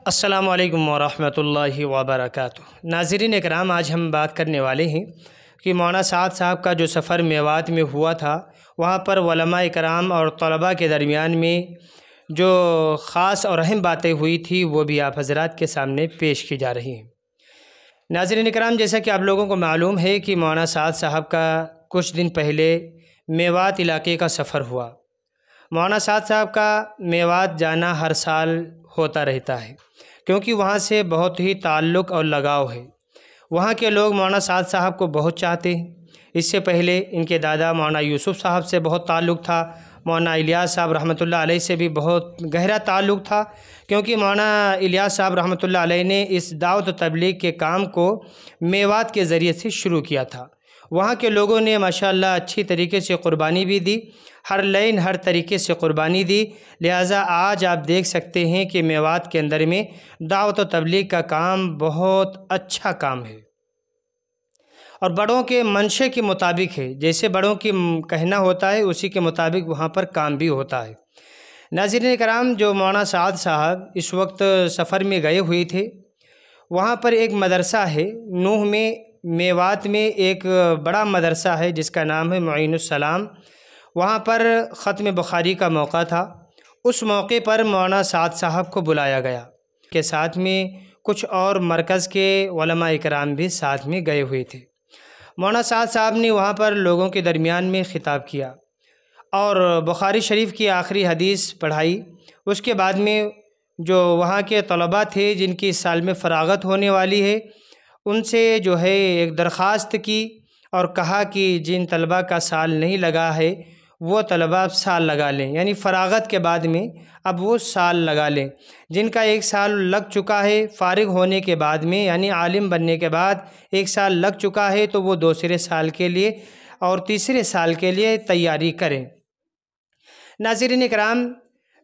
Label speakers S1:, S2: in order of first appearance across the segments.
S1: السلام علیکم ورحمۃ اللہ وبرکاتہ۔ ناظرین اکرام، آج ہم بات کرنے والے ہیں کہ مولانا سعد صاحب کا جو سفر میوات میں ہوا تھا، وہاں پر علماء اکرام اور طلباء کے درمیان میں جو خاص اور اہم باتیں ہوئی تھی وہ بھی آپ حضرات کے سامنے پیش کی جا رہی ہیں۔ ناظرین اکرام، جیسا کہ آپ لوگوں کو معلوم ہے کہ مولانا سعد صاحب کا کچھ دن پہلے میوات علاقے کا سفر ہوا۔ مولانا سعد صاحب کا میوات جانا ہر سال ہوتا رہتا ہے، کیونکہ وہاں سے بہت ہی تعلق اور لگاؤ ہے۔ وہاں کے لوگ مولانا سعد صاحب کو بہت چاہتے ہیں۔ اس سے پہلے ان کے دادا مولانا یوسف صاحب سے بہت تعلق تھا، مولانا الیاس صاحب رحمۃ اللہ علیہ سے بھی بہت گہرا تعلق تھا، کیونکہ مولانا الیاس صاحب رحمۃ اللہ علیہ نے اس دعوت و تبلیغ کے کام کو میوات کے ذریعے سے شروع کیا تھا۔ وہاں کے لوگوں نے ماشاءاللہ اچھی طریقے سے قربانی بھی دی، ہر لائن ہر طریقے سے قربانی دی، لہٰذا آج آپ دیکھ سکتے ہیں کہ میوات کے اندر میں دعوت و تبلیغ کا کام بہت اچھا کام ہے اور بڑوں کے منشے کے مطابق ہے۔ جیسے بڑوں کی کہنا ہوتا ہے اسی کے مطابق وہاں پر کام بھی ہوتا ہے۔ ناظرین کرام، جو مولانا سعد صاحب اس وقت سفر میں گئے ہوئے تھے، وہاں پر ایک مدرسہ ہے نوح میں، میوات میں ایک بڑا مدرسہ ہے جس کا نام ہے معین السلام۔ وہاں پر ختم بخاری کا موقع تھا۔ اس موقع پر مولانا سعد صاحب کو بلایا گیا، کے ساتھ میں کچھ اور مرکز کے علماء اکرام بھی ساتھ میں گئے ہوئے تھے۔ مولانا سعد صاحب نے وہاں پر لوگوں کے درمیان میں خطاب کیا اور بخاری شریف کی آخری حدیث پڑھائی۔ اس کے بعد میں جو وہاں کے طلباء تھے جن کی اس سال میں فراغت ہونے والی ہے، ان سے جو ہے ایک درخواست کی اور کہا کہ جن طلباء کا سال نہیں لگا ہے وہ طلباء سال لگا لیں، یعنی فراغت کے بعد میں اب وہ سال لگا لیں۔ جن کا ایک سال لگ چکا ہے فارغ ہونے کے بعد میں، یعنی عالم بننے کے بعد ایک سال لگ چکا ہے، تو وہ دوسرے سال کے لیے اور تیسرے سال کے لیے تیاری کریں۔ ناظرین اکرام،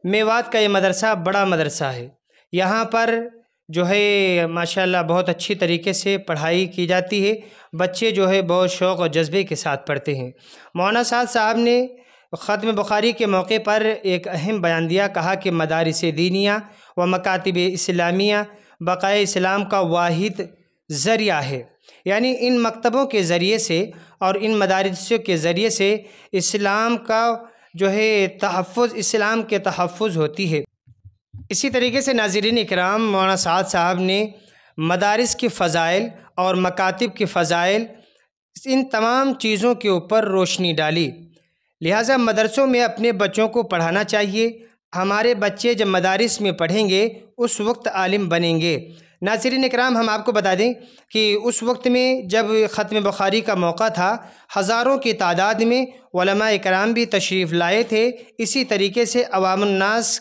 S1: میوات کا یہ مدرسہ بڑا مدرسہ ہے۔ یہاں پر جو ہے ماشاءاللہ بہت اچھی طریقے سے پڑھائی کی جاتی ہے، بچے جو ہے بہت شوق اور جذبے کے ساتھ پڑھتے ہیں۔ مولانا سعد صاحب نے ختم بخاری کے موقع پر ایک اہم بیان دیا، کہا کہ مدارس دینیہ و مکاتب اسلامیہ بقائے اسلام کا واحد ذریعہ ہے، یعنی ان مکتبوں کے ذریعے سے اور ان مدارسوں کے ذریعے سے اسلام کا جو ہے تحفظ، اسلام کے تحفظ ہوتی ہے۔ اسی طریقے سے ناظرین اکرام، مولانا سعد صاحب نے مدارس کے فضائل اور مکاتب کے فضائل، ان تمام چیزوں کے اوپر روشنی ڈالی۔ لہٰذا مدرسوں میں اپنے بچوں کو پڑھانا چاہیے۔ ہمارے بچے جب مدارس میں پڑھیں گے اس وقت عالم بنیں گے۔ ناظرین اکرام، ہم آپ کو بتا دیں کہ اس وقت میں جب ختم بخاری کا موقع تھا، ہزاروں کی تعداد میں علماء اکرام بھی تشریف لائے تھے۔ اسی طریقے سے عوام الناس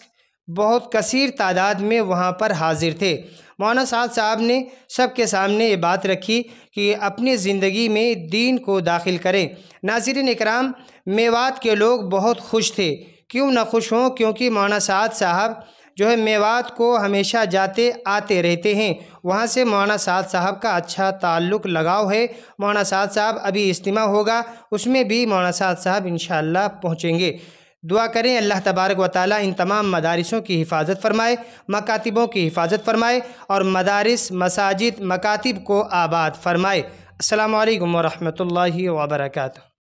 S1: بہت کثیر تعداد میں وہاں پر حاضر تھے۔ مولانا سعد صاحب نے سب کے سامنے یہ بات رکھی کہ اپنی زندگی میں دین کو داخل کریں۔ ناظرین اکرام، میوات کے لوگ بہت خوش تھے۔ کیوں نہ خوش ہوں، کیونکہ مولانا سعد صاحب جو ہے میوات کو ہمیشہ جاتے آتے رہتے ہیں۔ وہاں سے مولانا سعد صاحب کا اچھا تعلق لگاؤ ہے۔ مولانا سعد صاحب ابھی اجتماع ہوگا، اس میں بھی مولانا سعد صاحب انشاءاللہ پہنچیں گے۔ دعا کریں اللہ تبارک و تعالیٰ ان تمام مدارسوں کی حفاظت فرمائے، مکاتبوں کی حفاظت فرمائے اور مدارس، مساجد، مکاتب کو آباد فرمائے۔ السلام علیکم ورحمۃ اللہ وبرکاتہ۔